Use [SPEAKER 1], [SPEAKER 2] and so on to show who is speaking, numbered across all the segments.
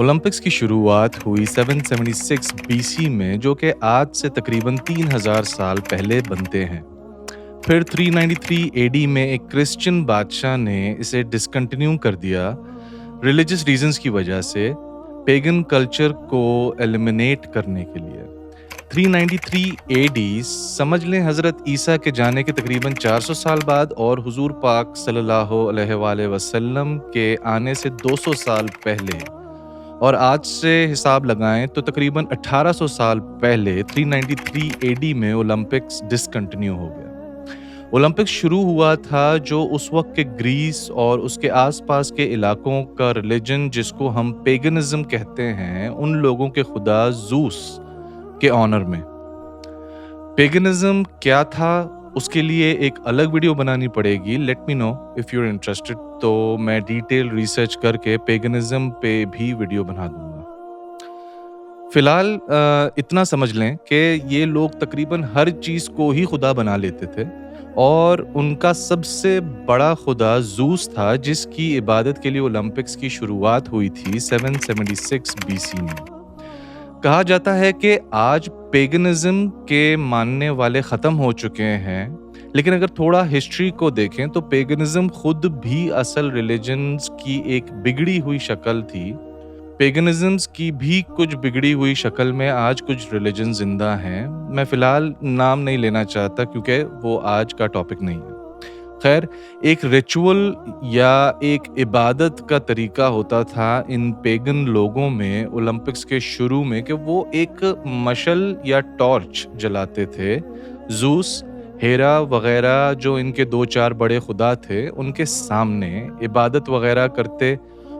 [SPEAKER 1] Olympics की शुरुआत हुई 776 बीसी में, जो कि आज से तकरीबन 3000 साल पहले बनते हैं। फिर 393 एडी में एक क्रिश्चियन बादशाह ने इसे डिसकंटिन्यू कर दिया रिलीजियस रीजंस की वजह से, पेगन कल्चर को एलिमिनेट करने के लिए। 393 एडी समझ लें हज़रत ईसा के जाने के तकरीबन 400 साल बाद और हुजूर पाक सल्लल्लाहु अलैहि वसल्लम के आने से 200 साल पहले, और आज से हिसाब लगाएं तो तकरीबन 1800 साल पहले 393 एडी में ओलंपिक्स डिसकंटिन्यू हो गया। ओलंपिक्स शुरू हुआ था जो उस वक्त के ग्रीस और उसके आसपास के इलाकों का रिलीजन, जिसको हम पेगनिज्म कहते हैं, उन लोगों के खुदा ज़ूस के ऑनर में। पेगनिज्म क्या था उसके लिए एक अलग वीडियो बनानी पड़ेगी। Let me know if you are interested, तो मैं डिटेल रिसर्च करके पेगनिज्म पे भी वीडियो बना दूंगा। फिलहाल इतना समझ लें कि ये लोग तकरीबन हर चीज़ को ही खुदा बना लेते थे, और उनका सबसे बड़ा खुदा ज़ूस था, जिसकी इबादत के लिए ओलंपिक्स की शुरुआत हुई थी 776 बीसी में। कहा जाता है कि आज पेगनिज्म के मानने वाले ख़त्म हो चुके हैं, लेकिन अगर थोड़ा हिस्ट्री को देखें तो पेगनिज्म खुद भी असल रिलीजन्स की एक बिगड़ी हुई शक्ल थी। पेगनिज्म्स की भी कुछ बिगड़ी हुई शक्ल में आज कुछ रिलीजन जिंदा हैं। मैं फ़िलहाल नाम नहीं लेना चाहता क्योंकि वो आज का टॉपिक नहीं है। खैर, एक रिचुअल या एक इबादत का तरीका होता था इन पेगन लोगों में ओलंपिक्स के शुरू में, कि वो एक मशल या टॉर्च जलाते थे। ज़ूस, हेरा वगैरह जो इनके 2-4 बड़े खुदा थे, उनके सामने इबादत वगैरह करते,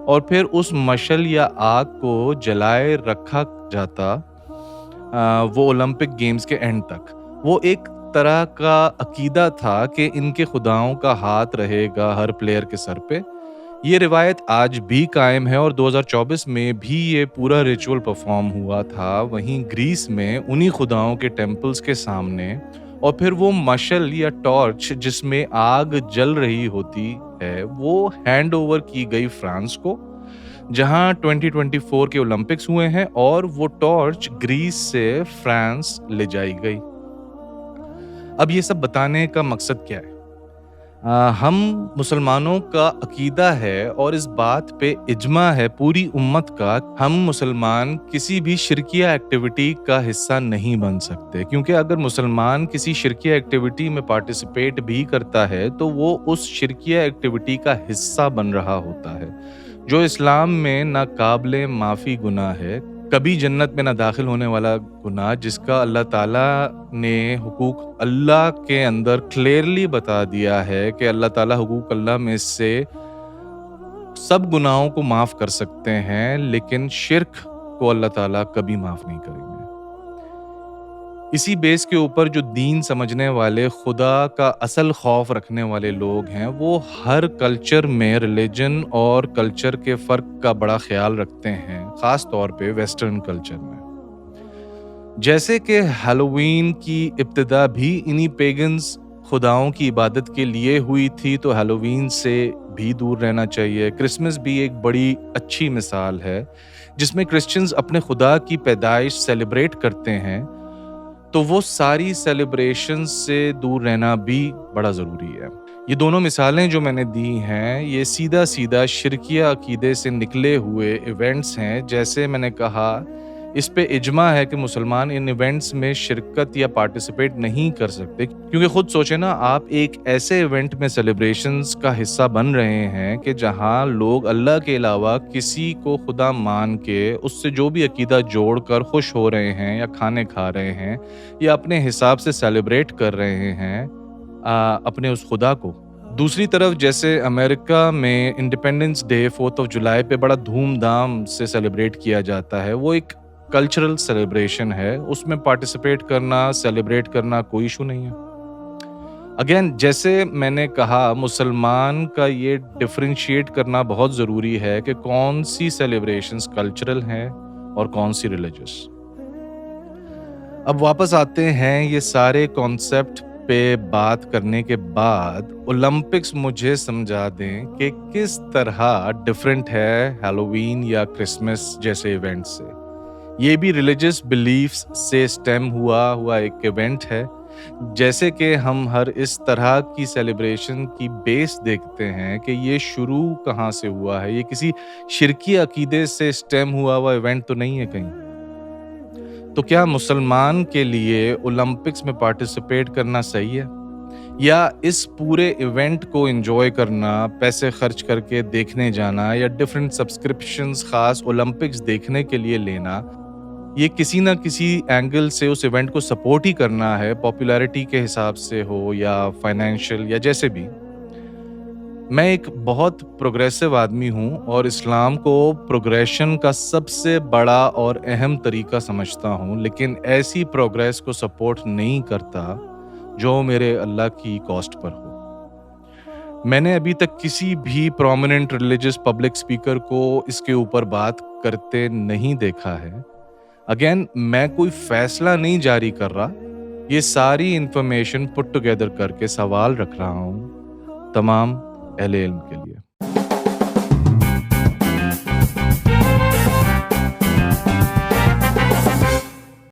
[SPEAKER 1] और फिर उस मशल या आग को जलाए रखा जाता वो ओलंपिक गेम्स के एंड तक। वो एक तरह का अकीदा था कि इनके खुदाओं का हाथ रहेगा हर प्लेयर के सर पे। ये रिवायत आज भी कायम है, और 2024 में भी ये पूरा रिचुअल परफॉर्म हुआ था वहीं ग्रीस में, उन्हीं खुदाओं के टेम्पल्स के सामने। और फिर वो मशल या टॉर्च जिसमें आग जल रही होती है, वो हैंड ओवर की गई फ्रांस को, जहां 2024 के ओलंपिक्स हुए हैं, और वो टॉर्च ग्रीस से फ्रांस ले जाई गई। अब ये सब बताने का मकसद क्या है? हम मुसलमानों का अकीदा है, और इस बात पे इज्मा है पूरी उम्मत का, हम मुसलमान किसी भी शिरकिया एक्टिविटी का हिस्सा नहीं बन सकते, क्योंकि अगर मुसलमान किसी शिरकिया एक्टिविटी में पार्टिसिपेट भी करता है तो वो उस शिरकिया एक्टिविटी का हिस्सा बन रहा होता है, जो इस्लाम में ना काबिले माफ़ी गुनाह है, कभी जन्नत में ना दाखिल होने वाला गुनाह, जिसका अल्लाह ताला ने हुकूक अल्लाह के अंदर क्लियरली बता दिया है कि अल्लाह ताला हुकूक अल्लाह में से सब गुनाहों को माफ़ कर सकते हैं, लेकिन शिर्क को अल्लाह ताला कभी माफ़ नहीं करेंगे। इसी बेस के ऊपर जो दीन समझने वाले, खुदा का असल खौफ रखने वाले लोग हैं, वो हर कल्चर में रिलीजन और कल्चर के फ़र्क का बड़ा ख्याल रखते हैं, ख़ास तौर पे वेस्टर्न कल्चर में। जैसे कि हैलोवीन की इब्तिदा भी इन्हीं पेगन्स खुदाओं की इबादत के लिए हुई थी, तो हैलोवीन से भी दूर रहना चाहिए। क्रिसमस भी एक बड़ी अच्छी मिसाल है, जिसमें क्रिश्चियंस अपने खुदा की पैदाइश सेलिब्रेट करते हैं, तो वो सारी सेलिब्रेशन से दूर रहना भी बड़ा ज़रूरी है। ये दोनों मिसालें जो मैंने दी हैं, ये सीधा सीधा शिरकिया अकीदे से निकले हुए इवेंट्स हैं। जैसे मैंने कहा, इस पे इज्मा है कि मुसलमान इन इवेंट्स में शिरकत या पार्टिसिपेट नहीं कर सकते, क्योंकि खुद सोचें ना, आप एक ऐसे इवेंट में सेलिब्रेशंस का हिस्सा बन रहे हैं कि जहां लोग अल्लाह के अलावा किसी को खुदा मान के उससे जो भी अकीदा जोड़ कर खुश हो रहे हैं, या खाने खा रहे हैं, या अपने हिसाब से सेलिब्रेट कर रहे हैं अपने उस खुदा को। दूसरी तरफ जैसे अमेरिका में इंडिपेंडेंस डे 4 ऑफ जुलाई पे बड़ा धूमधाम से सेलिब्रेट किया जाता है, वो एक कल्चरल सेलिब्रेशन है, उसमें पार्टिसिपेट करना, सेलिब्रेट करना कोई इशू नहीं है। अगेन, जैसे मैंने कहा, मुसलमान का ये डिफरेंशिएट करना बहुत ज़रूरी है कि कौन सी सेलिब्रेशंस कल्चरल हैं और कौन सी रिलीजियस। अब वापस आते हैं ये सारे कॉन्सेप्ट پہ بات کرنے کے بعد اولمپکس مجھے سمجھا دیں کہ کس طرح ڈفرینٹ ہے ہیلووین یا کرسمس جیسے ایونٹ سے۔ یہ بھی ریلیجس بلیفز سے اسٹیم ہوا ایک ایونٹ ہے۔ جیسے کہ ہم ہر اس طرح کی سیلیبریشن کی بیس دیکھتے ہیں کہ یہ شروع کہاں سے ہوا ہے، یہ کسی شرکی عقیدے سے اسٹیم ہوا ایونٹ تو نہیں ہے کہیں۔ تو کیا مسلمان کے لیے اولمپکس میں پارٹیسپیٹ کرنا صحیح ہے، یا اس پورے ایونٹ کو انجوائے کرنا، پیسے خرچ کر کے دیکھنے جانا، یا ڈیفرنٹ سبسکرپشنز خاص اولمپکس دیکھنے کے لیے لینا، یہ کسی نہ کسی اینگل سے اس ایونٹ کو سپورٹ ہی کرنا ہے، پاپولیرٹی کے حساب سے ہو یا فائنینشیل یا جیسے بھی۔ میں ایک بہت پروگریسو آدمی ہوں اور اسلام کو پروگریشن کا سب سے بڑا اور اہم طریقہ سمجھتا ہوں، لیکن ایسی پروگریس کو سپورٹ نہیں کرتا جو میرے اللہ کی کاسٹ پر ہو۔ میں نے ابھی تک کسی بھی پرومیننٹ ریلیجس پبلک اسپیکر کو اس کے اوپر بات کرتے نہیں دیکھا ہے۔ اگین میں کوئی فیصلہ نہیں جاری کر رہا، یہ ساری انفارمیشن پٹ ٹوگیدر کر کے سوال رکھ رہا ہوں تمام اہل علم کے لیے۔